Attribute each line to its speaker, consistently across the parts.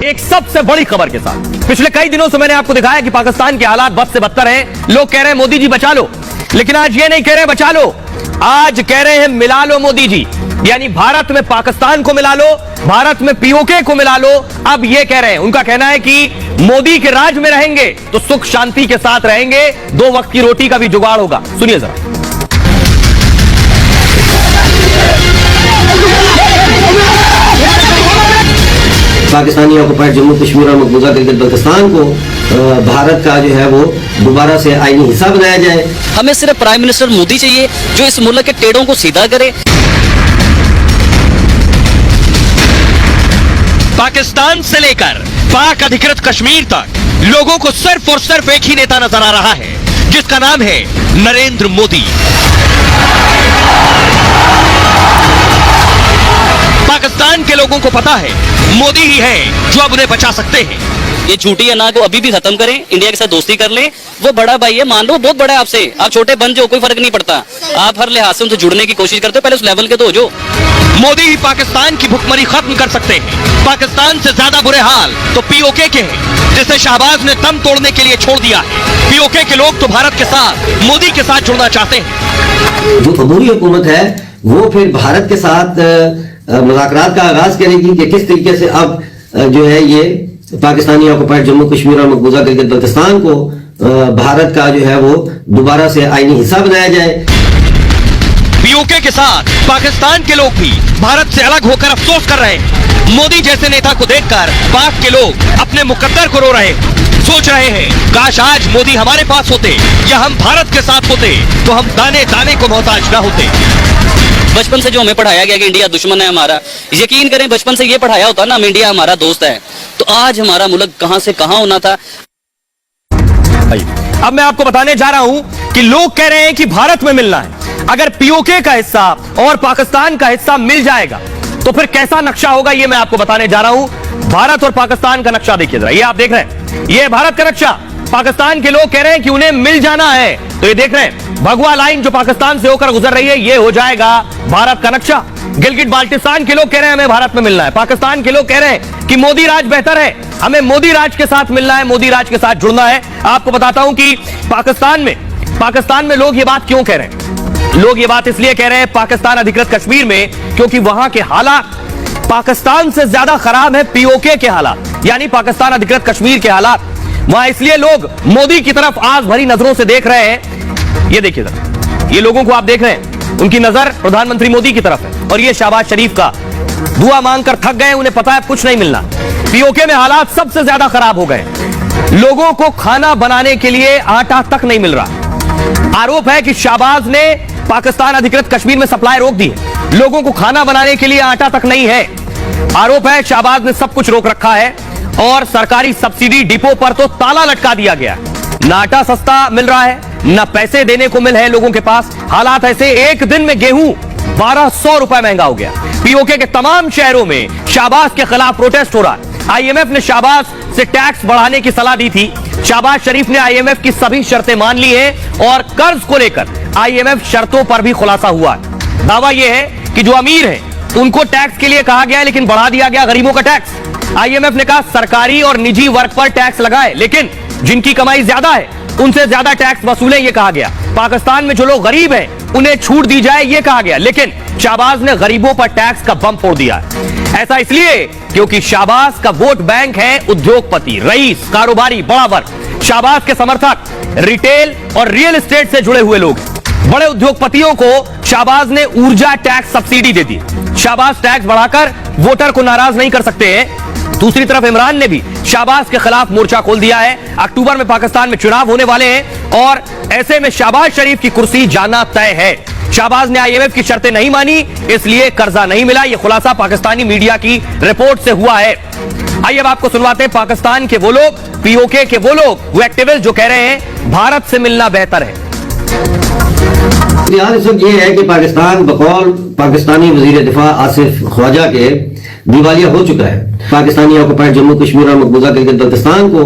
Speaker 1: एक सबसे बड़ी खबर के साथ पिछले कई दिनों से मैंने आपको दिखाया कि पाकिस्तान के हालात बद से बदतर हैं। लोग कह रहे हैं मोदी जी बचा लो, लेकिन आज ये नहीं कह रहे बचा लो, आज कह रहे हैं मिला लो मोदी जी। यानी भारत में पाकिस्तान को मिला लो, भारत में पीओके को मिला लो। अब ये कह रहे हैं, उनका कहना है कि मोदी के राज में रहेंगे तो सुख शांति के साथ रहेंगे, 2 वक्त की रोटी का भी जुगाड़ होगा। सुनिए जरा।
Speaker 2: पाकिस्तानी ऑक्युपाइड जम्मू कश्मीर और मकबूजा गिलगित बल्तिस्तान को भारत का जो है वो दोबारा से आईनी हिस्सा बनाया जाए।
Speaker 3: हमें सिर्फ प्राइम मिनिस्टर मोदी चाहिए जो इस मुल्क के टेढ़ों को सीधा करे।
Speaker 1: पाकिस्तान से लेकर पाक अधिकृत कश्मीर तक लोगों को सिर्फ और सिर्फ एक ही नेता नजर आ रहा है, जिसका नाम है नरेंद्र मोदी। पाकिस्तान के लोगों को पता है मोदी ही है जो अब उन्हें बचा सकते हैं।
Speaker 3: ये झूठी अना को अभी भी खत्म करें, इंडिया के साथ दोस्ती कर लें। वो बड़ा भाई है, मान लो बहुत बड़ा है आपसे, आप छोटे बन जाओ, कोई फर्क नहीं पड़ता। आप हर लिहाज से उनसे जुड़ने की कोशिश करते हो, पहले उस लेवल के तो हो जो।
Speaker 1: मोदी ही पाकिस्तान की भुखमरी खत्म कर सकते हैं। पाकिस्तान से ज्यादा बुरे हाल तो पीओके के हैं, जिसे शहबाज ने दम तोड़ने के लिए छोड़ दिया है। पीओके के लोग तो भारत के साथ, मोदी के साथ जुड़ना चाहते हैं।
Speaker 2: जो अबूरी हुकूमत है वो फिर भारत के साथ मुज़ाकरात का आगाज करेगी कि किस तरीके से अब जो है ये पाकिस्तानी ऑक्युपाइड जम्मू कश्मीर और मकबूजा गिलगित बल्तिस्तान को भारत का जो है वो दोबारा से आईनी हिस्सा बनाया जाए।
Speaker 1: पीओके के साथ पाकिस्तान के लोग भी भारत से अलग होकर अफसोस कर रहे हैं। मोदी जैसे नेता को देखकर पाक के लोग अपने मुकद्दर को रो रहे हैं, सोच रहे हैं काश आज मोदी हमारे पास होते या हम भारत के साथ होते तो हम दाने दाने को मोहताज ना होते।
Speaker 3: बचपन से जो हमें पढ़ाया गया कि इंडिया दुश्मन है हमारा, यकीन करें बचपन से ये पढ़ाया होता ना हम इंडिया हमारा दोस्त है, तो आज हमारा मुल्क कहां से कहां होना था।
Speaker 1: अब मैं आपको बताने जा रहा हूं कि लोग कह रहे हैं कि भारत में मिलना है। अगर पीओके का हिस्सा और पाकिस्तान का हिस्सा मिल जाएगा तो फिर कैसा नक्शा होगा, ये मैं आपको बताने जा रहा हूं। भारत और पाकिस्तान का नक्शा देखिए जरा, ये आप देख रहे हैं, ये भारत का नक्शा। पाकिस्तान के लोग कह रहे हैं कि उन्हें मिल जाना है, तो ये देख रहे हैं भगवा लाइन जो पाकिस्तान से होकर गुजर रही है, ये हो जाएगा भारत का नक्शा। गिलगित बाल्टिस्तान के लोग कह रहे हैं हमें भारत में मिलना है। पाकिस्तान के लोग कह रहे हैं कि मोदी राज बेहतर है, हमें मोदी राज के साथ मिलना है, मोदी राज के साथ जुड़ना है। आपको बताता हूं कि पाकिस्तान में लोग ये बात क्यों कह रहे हैं। लोग ये बात इसलिए कह रहे हैं पाकिस्तान अधिकृत कश्मीर में, क्योंकि वहां के हालात पाकिस्तान से ज्यादा खराब है पीओके के हालात, यानी पाकिस्तान अधिकृत कश्मीर के हालात। वहां इसलिए लोग मोदी की तरफ आस भरी नजरों से देख रहे हैं। ये देखिए जरा, ये लोगों को आप देख रहे हैं, उनकी नजर प्रधानमंत्री मोदी की तरफ है। और ये शहबाज शरीफ का दुआ मांगकर थक गए, उन्हें पता है कुछ नहीं मिलना। पीओके में हालात सबसे ज्यादा खराब हो गए, लोगों को खाना बनाने के लिए आटा तक नहीं मिल रहा। आरोप है कि शहबाज ने पाकिस्तान अधिकृत कश्मीर में सप्लाई रोक दी है, लोगों को खाना बनाने के लिए आटा तक नहीं है। आरोप है शहबाज ने सब कुछ रोक रखा है और सरकारी सब्सिडी डिपो पर तो ताला लटका दिया गया। ना आटा सस्ता मिल रहा है, ना पैसे देने को मिल है लोगों के पास। हालात ऐसे, एक दिन में गेहूं 1200 रुपए महंगा हो गया। पीओके के तमाम शहरों में शहबाज के खिलाफ प्रोटेस्ट हो रहा है। आईएमएफ ने शहबाज से टैक्स बढ़ाने की सलाह दी थी। शहबाज शरीफ ने आईएमएफ की सभी शर्तें मान ली हैं और कर्ज को लेकर आईएमएफ शर्तों पर भी खुलासा हुआ है। दावा यह है कि जो अमीर है उनको टैक्स के लिए कहा गया है, लेकिन बढ़ा दिया गया गरीबों का टैक्स। आईएमएफ ने कहा सरकारी और निजी वर्ग पर टैक्स लगाए, लेकिन जिनकी कमाई ज्यादा है उनसे ज्यादा टैक्स वसूले, ये कहा गया। पाकिस्तान में जो लोग गरीब हैं उन्हें छूट दी जाए, ये कहा गया। लेकिन शहबाज ने गरीबों पर टैक्स का बम फोड़ दिया है। ऐसा इसलिए क्योंकि शहबाज का वोट बैंक है उद्योगपति, रईस, कारोबारी, बड़ा वर्ग। शहबाज के समर्थक रिटेल और रियल एस्टेट से जुड़े हुए लोग। बड़े उद्योगपतियों को शहबाज ने ऊर्जा टैक्स सब्सिडी दे दी। शहबाज टैक्स बढ़ाकर वोटर को नाराज नहीं कर सकते हैं। दूसरी तरफ इमरान ने भी शहबाज के खिलाफ मोर्चा खोल दिया है। अक्टूबर में पाकिस्तान में चुनाव होने वाले हैं और ऐसे में शहबाज शरीफ की कुर्सी जाना तय है। शहबाज ने आईएमएफ की शर्तें नहीं मानी, इसलिए कर्जा नहीं मिला। यह खुलासा पाकिस्तानी मीडिया की रिपोर्ट से हुआ है। आइए अब आपको सुनवाते हैं पाकिस्तान के वो लोग, पीओके के वो लोग, वो एक्टिविस्ट जो कह रहे हैं भारत से मिलना बेहतर है।
Speaker 2: इस वक्त ये है कि पाकिस्तान बकौल पाकिस्तानी वजीर दिफा आसिफ ख्वाजा के दिवालिया हो चुका है। पाकिस्तानी ऑक्युपाइड जम्मू कश्मीर और मकबूजा गिलगित बल्तिस्तान को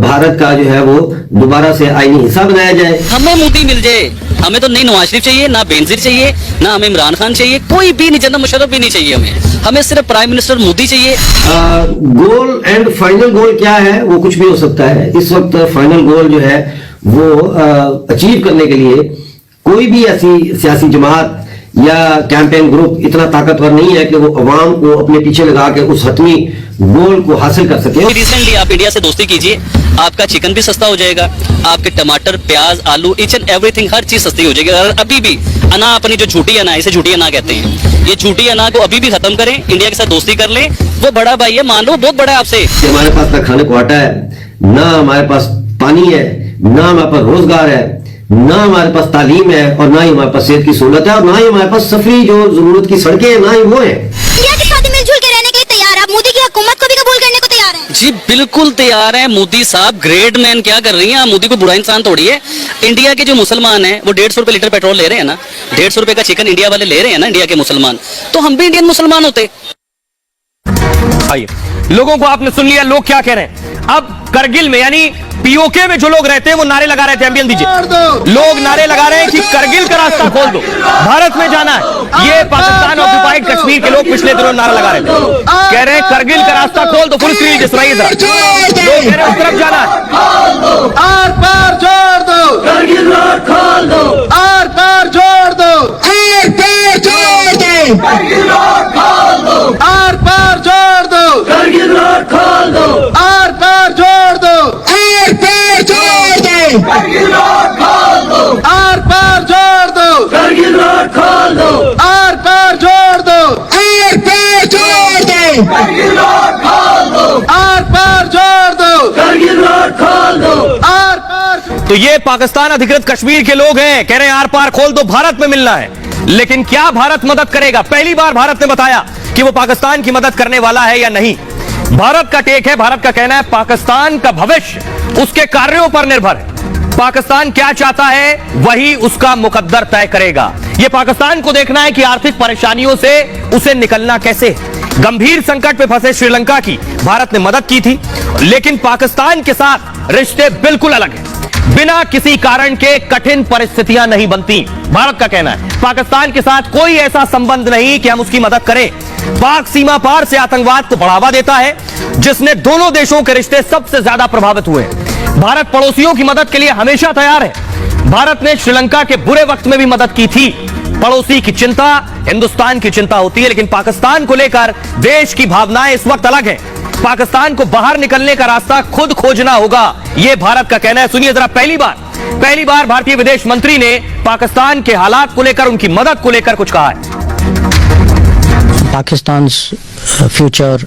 Speaker 2: भारत का जो है वो दोबारा से आईनी हिस्सा बनाया जाए।
Speaker 3: हमें मोदी मिल जाए हमें तो नहीं नवाज शरीफ चाहिए, ना बेनजीर चाहिए, ना हमें इमरान खान चाहिए, कोई भी नहीं, जनरल मुशर्रफ भी नहीं चाहिए हमें सिर्फ प्राइम मिनिस्टर मोदी चाहिए।
Speaker 2: गोल एंड फाइनल गोल क्या है, वो कुछ भी हो सकता है। इस वक्त फाइनल गोल जो है वो अचीव करने के लिए कोई भी ऐसी सियासी जमात या कैंपेन ग्रुप इतना ताकतवर नहीं है कि वो अवाम को अपने पीछे लगा के उस हतमी गोल को हासिल कर सके।
Speaker 3: रिसेंटली आप इंडिया से दोस्ती कीजिए, आपका चिकन भी सस्ता हो जाएगा, आपके टमाटर, प्याज, आलू, ईच एंड एवरीथिंग, हर चीज सस्ती हो जाएगी। और अभी भी अना, अपनी जो झूठी अना, इसे झूठी अना कहते हैं, ये झूठी अना को अभी भी खत्म करें, इंडिया के साथ दोस्ती कर लें। वो बड़ा भाई है, मान लो बहुत बड़ा है आपसे।
Speaker 2: हमारे पास ना खाने को आटा है, ना हमारे पास पानी है, ना हमारे पास रोजगार है, ना हमारे पास तालीम है, और ना ही हमारे पास सेहत की सहूलत है, और ना ही हमारे पास सफरी जो जरूरत की सड़कें हैं, ना ही वो है।
Speaker 4: इंडिया के साथ मिलजुल के रहने के लिए तैयार है, आप मोदी की हुकूमत को भी कबूल करने को तैयार हैं?
Speaker 3: जी बिल्कुल तैयार है। मोदी साहब ग्रेट मैन क्या कर रही हैं, आप मोदी को बुरा इंसान थोड़ी है। इंडिया के जो मुसलमान हैं वो 150 रुपए लीटर पेट्रोल ले रहे हैं ना, 150 रुपए का चिकन इंडिया वाले ले रहे हैं ना, इंडिया के मुसलमान, तो हम भी इंडियन मुसलमान होते।
Speaker 1: आइए, लोगों को आपने सुन लिया, लोग क्या कह रहे हैं। अब करगिल में यानी पीओके में जो लोग रहते हैं वो नारे लगा रहे थे, एम्बियन दीजिए। लोग नारे लगा रहे हैं कि करगिल का रास्ता खोल दो, भारत में जाना है। ये पाकिस्तान ऑक्युपाइड कश्मीर के लोग पिछले दिनों नारा लगा रहे थे, कह रहे हैं करगिल का रास्ता खोल दो। फुल स्क्रीन सुनाइए जरा, लोग कह रहे हैं उस तरफ जाना है।
Speaker 5: आर पार जोड़ दो, करगिल रोड खोल दो, आर पार जोड़ दो, आर पार जोड़ दो, करगिल रोड खोल दो, आर पार जोड़ दो, करगिल रोड खोल दो, आर पार जोड़ दो, आर पार जोड़ दो, करगिल रोड खोल दो, आर पार जोड़ दो, करगिल रोड खोल दो, आर पार जोड़ दो, आर पार जोड़ दो, करगिल रोड खोल दो, आर पार जोड़ दो, करगिल रोड खोल दो, आर पार।
Speaker 1: तो ये पाकिस्तान अधिकृत कश्मीर के लोग हैं, कह रहे हैं आर पार खोल दो, भारत में मिलना है। लेकिन क्या भारत मदद करेगा? पहली बार भारत ने बताया कि वो पाकिस्तान की मदद करने वाला है या नहीं। भारत का टेक है, भारत का कहना है पाकिस्तान का भविष्य उसके कार्यों पर निर्भर है। पाकिस्तान क्या चाहता है वही उसका मुकद्दर तय करेगा। यह पाकिस्तान को देखना है कि आर्थिक परेशानियों से उसे निकलना कैसे। गंभीर संकट में फंसे श्रीलंका की भारत ने मदद की थी, लेकिन पाकिस्तान के साथ रिश्ते बिल्कुल अलग हैं। बिना किसी कारण के कठिन परिस्थितियां नहीं बनती। भारत का कहना है पाकिस्तान के साथ कोई ऐसा संबंध नहीं कि हम उसकी मदद करें। पाक सीमा पार से आतंकवाद को बढ़ावा देता है, जिसने दोनों देशों के रिश्ते सबसे ज्यादा प्रभावित हुए। भारत पड़ोसियों की मदद के लिए हमेशा तैयार है। भारत ने श्रीलंका के बुरे वक्त में भी मदद की थी। पड़ोसी की चिंता हिंदुस्तान की चिंता होती है, लेकिन पाकिस्तान को लेकर देश की भावनाएं इस वक्त अलग हैं। पाकिस्तान को बाहर निकलने का रास्ता खुद खोजना होगा, यह भारत का कहना है। सुनिए जरा, पहली बार भारतीय विदेश मंत्री ने पाकिस्तान के हालात को लेकर, उनकी मदद को लेकर कुछ कहा है।
Speaker 6: Pakistan's future